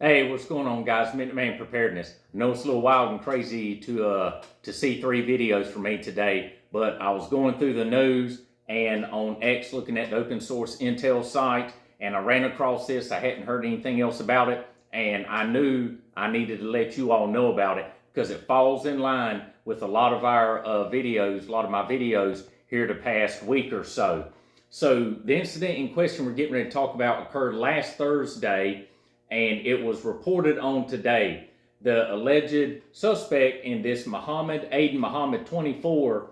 Hey, what's going on, guys? Man, Preparedness. I know it's a little wild and crazy to see 3 videos from me today, but I was going through the news and on X looking at the open source Intel site, and I ran across this. I hadn't heard anything else about it, and I knew I needed to let you all know about it because it falls in line with a lot of our videos, a lot of my videos here the past week or so. So the incident in question we're getting ready to talk about occurred last Thursday, and it was reported on today. The alleged suspect in this Mohamed Aden Mohamed, 24,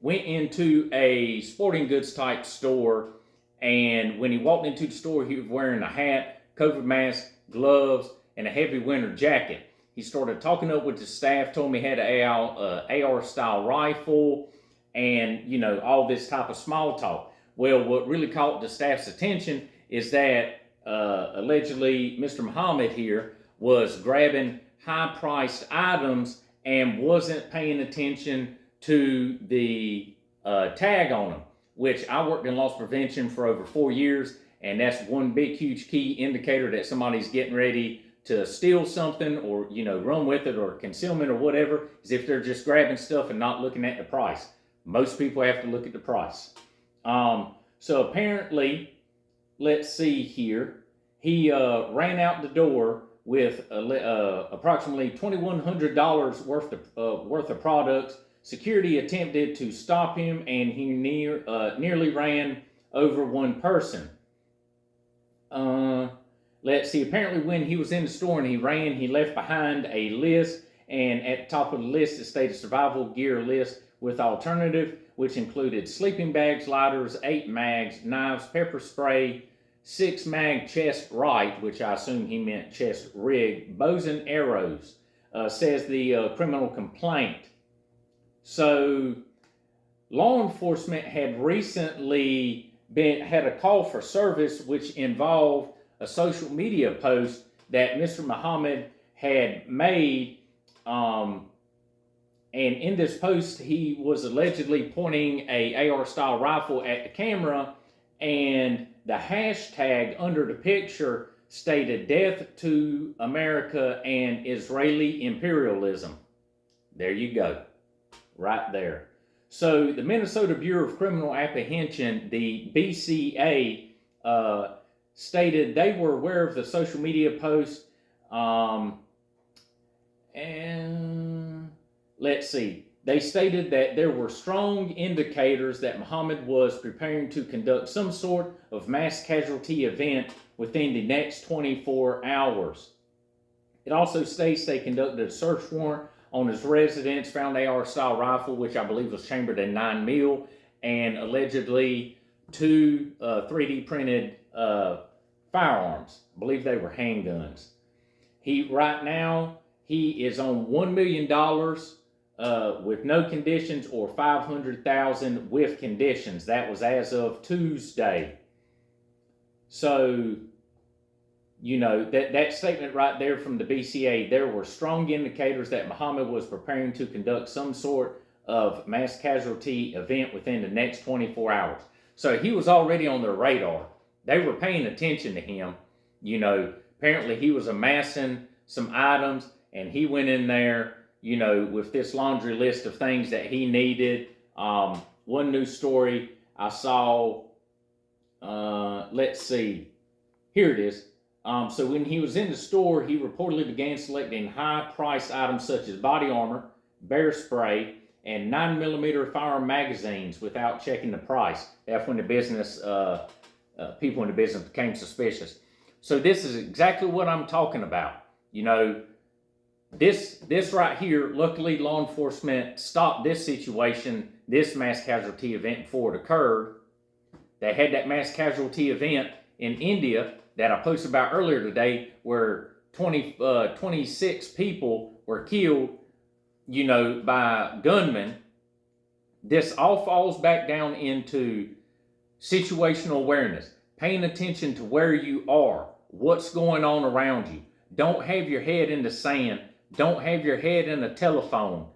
went into a sporting goods type store, and when he walked into the store, he was wearing a hat, COVID mask, gloves, and a heavy winter jacket. He started talking up with the staff, told me he had an AR style rifle, and all this type of small talk. Well, what really caught the staff's attention is that allegedly Mr. Mohamed here was grabbing high-priced items and wasn't paying attention to the tag on them, which I worked in loss prevention for over 4 years, and that's one big, huge key indicator that somebody's getting ready to steal something or, run with it, or concealment or whatever, is if they're just grabbing stuff and not looking at the price. Most people have to look at the price. So apparently, let's see here, he ran out the door with approximately $2,100 worth of products. Security attempted to stop him, and he nearly ran over one person. Let's see, apparently when he was in the store and he ran, he left behind a list, and at the top of the list it stated survival gear list with alternative, which included sleeping bags, lighters, 8 mags, knives, pepper spray, 6 mag chest right, which I assume he meant chest rig, bows and arrows, says the criminal complaint. So law enforcement had recently had a call for service which involved a social media post that Mr. Mohamed had made, and in this post he was allegedly pointing a AR-style rifle at the camera, and the hashtag under the picture stated "Death to America and Israeli imperialism." There you go, right there. So the Minnesota Bureau of Criminal Apprehension, the BCA, stated they were aware of the social media post, and let's see, they stated that there were strong indicators that Mohamed was preparing to conduct some sort of mass casualty event within the next 24 hours. It also states they conducted a search warrant on his residence, found an AR-style rifle, which I believe was chambered in 9mm, and allegedly 2 3D printed firearms. I believe they were handguns. Right now, he is on $1 million with no conditions, or $500,000 with conditions. That was as of Tuesday. So, that statement right there from the BCA, there were strong indicators that Mohamed was preparing to conduct some sort of mass casualty event within the next 24 hours. So he was already on their radar. They were paying attention to him. Apparently he was amassing some items, and he went in there, with this laundry list of things that he needed. One news story I saw, let's see, here it is. So when he was in the store, he reportedly began selecting high-priced items such as body armor, bear spray, and 9mm firearm magazines without checking the price. That's when the business, people in the business became suspicious. So this is exactly what I'm talking about. This right here, luckily law enforcement stopped this situation, this mass casualty event, before it occurred. They had that mass casualty event in India that I posted about earlier today, where 26 people were killed, by gunmen. This all falls back down into situational awareness, paying attention to where you are, what's going on around you. Don't have your head in the sand. Don't have your head in a telephone.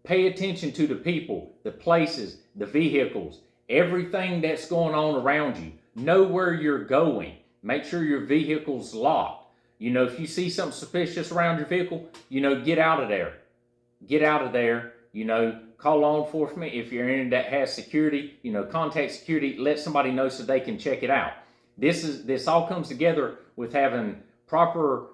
Pay attention to the people, the places, the vehicles, everything that's going on around you. Know where you're going. Make sure your vehicle's locked. You know, if you see something suspicious around your vehicle, you know, get out of there. Get out of there. You know, call law enforcement. If you're in that has security, you know, contact security. Let somebody know so they can check it out. This all comes together with having proper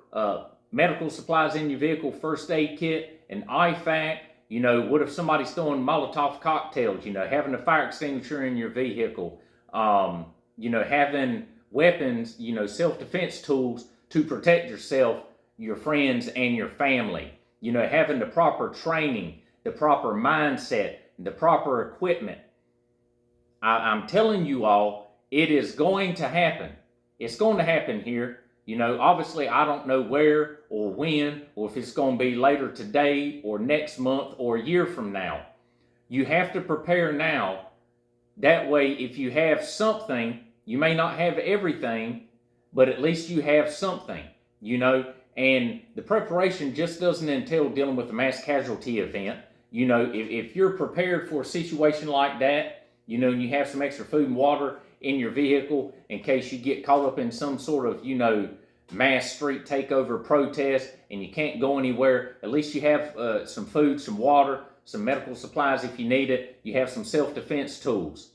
medical supplies in your vehicle, first aid kit, an IFAC. You know, what if somebody's throwing Molotov cocktails? You know, having a fire extinguisher in your vehicle. You know, having weapons, you know, self-defense tools to protect yourself, your friends, and your family. You know, having the proper training, the proper mindset, the proper equipment. I'm telling you all, it is going to happen. It's going to happen here. You know, obviously I don't know where or when, or if it's going to be later today or next month or a year from now. You have to prepare now. That way, if you have something, you may not have everything, but at least you have something, you know. And the preparation just doesn't entail dealing with a mass casualty event. You know, if you're prepared for a situation like that, you know, and you have some extra food and water in your vehicle in case you get caught up in some sort of, you know, mass street takeover protest and you can't go anywhere, at least you have some food, some water, some medical supplies if you need it. You have some self-defense tools.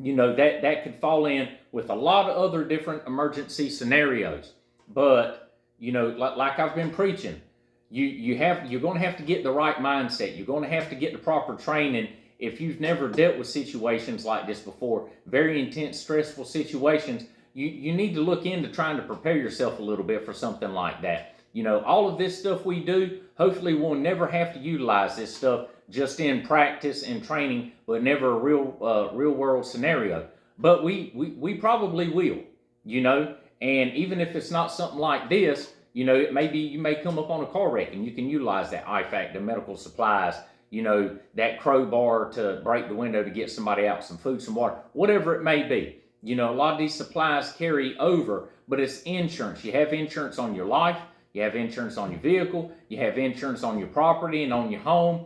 You know, that could fall in with a lot of other different emergency scenarios. But, you know, like I've been preaching, you're going to have to get the right mindset. You're going to have to get the proper training. If you've never dealt with situations like this before, very intense, stressful situations, you need to look into trying to prepare yourself a little bit for something like that. You know, all of this stuff we do, hopefully we'll never have to utilize this stuff just in practice and training, but never a real world scenario. But we probably will, you know, and even if it's not something like this, you know, maybe you may come up on a car wreck and you can utilize that IFAC, the medical supplies, you know, that crowbar to break the window to get somebody out, some food, some water, whatever it may be. You know, a lot of these supplies carry over, but it's insurance. You have insurance on your life, you have insurance on your vehicle, you have insurance on your property and on your home.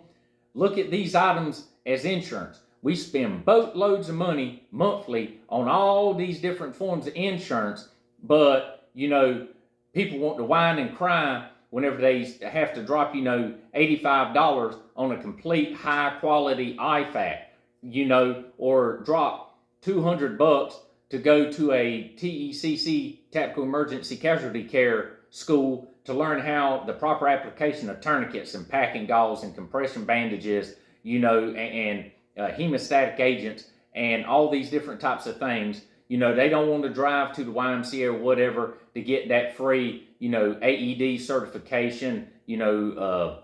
Look at these items as insurance. We spend boatloads of money monthly on all these different forms of insurance, but, you know, people want to whine and cry whenever they have to drop, you know, $85 on a complete high quality IFAC, you know, or drop $200 to go to a TECC, Tactical Emergency Casualty Care school, to learn how the proper application of tourniquets and packing gauze and compression bandages, you know, and hemostatic agents and all these different types of things. You know, they don't want to drive to the YMCA or whatever to get that free, you know, AED certification, you know,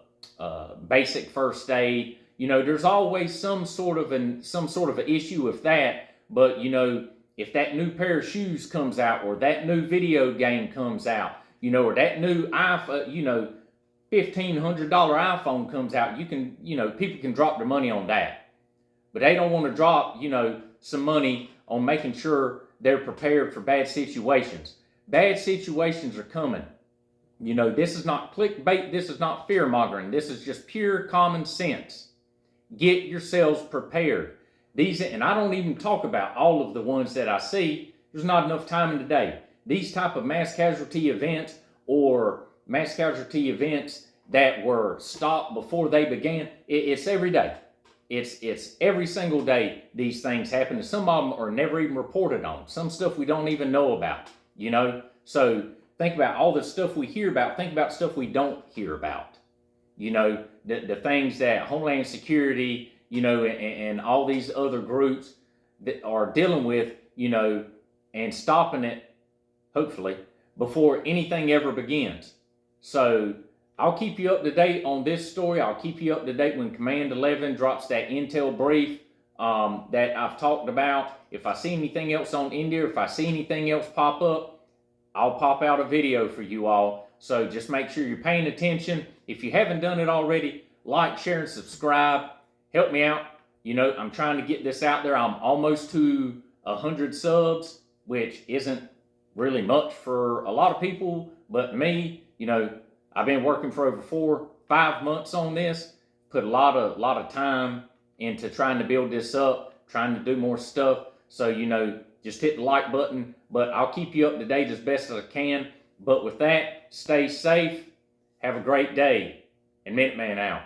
basic first aid. You know, there's always some sort of an issue with that. But, you know, if that new pair of shoes comes out, or that new video game comes out, you know, or that new iPhone, you know, $1,500 iPhone comes out, you can, you know, people can drop their money on that. But they don't want to drop, you know, some money on making sure they're prepared for bad situations. Bad situations are coming. You know, this is not clickbait. This is not fear-mongering. This is just pure common sense. Get yourselves prepared. These, and I don't even talk about all of the ones that I see. There's not enough time in the day. These type of mass casualty events, or mass casualty events that were stopped before they began, it's every day. It's every single day these things happen, and some of them are never even reported on. Some stuff we don't even know about, you know. So think about all the stuff we hear about. Think about stuff we don't hear about. You know, the things that Homeland Security, you know, and all these other groups that are dealing with, you know, and stopping it, hopefully, before anything ever begins. So I'll keep you up to date on this story. I'll keep you up to date when Command 11 drops that intel brief that I've talked about. If I see anything else on India, if I see anything else pop up, I'll pop out a video for you all. So just make sure you're paying attention. If you haven't done it already, like, share, and subscribe. Help me out. You know, I'm trying to get this out there. I'm almost to 100 subs, which isn't really much for a lot of people, but me, you know, I've been working for over 4-5 months on this, put a lot of time into trying to build this up, trying to do more stuff. So, you know, just hit the like button, but I'll keep you up to date as best as I can. But with that, stay safe, have a great day, and Minuteman out.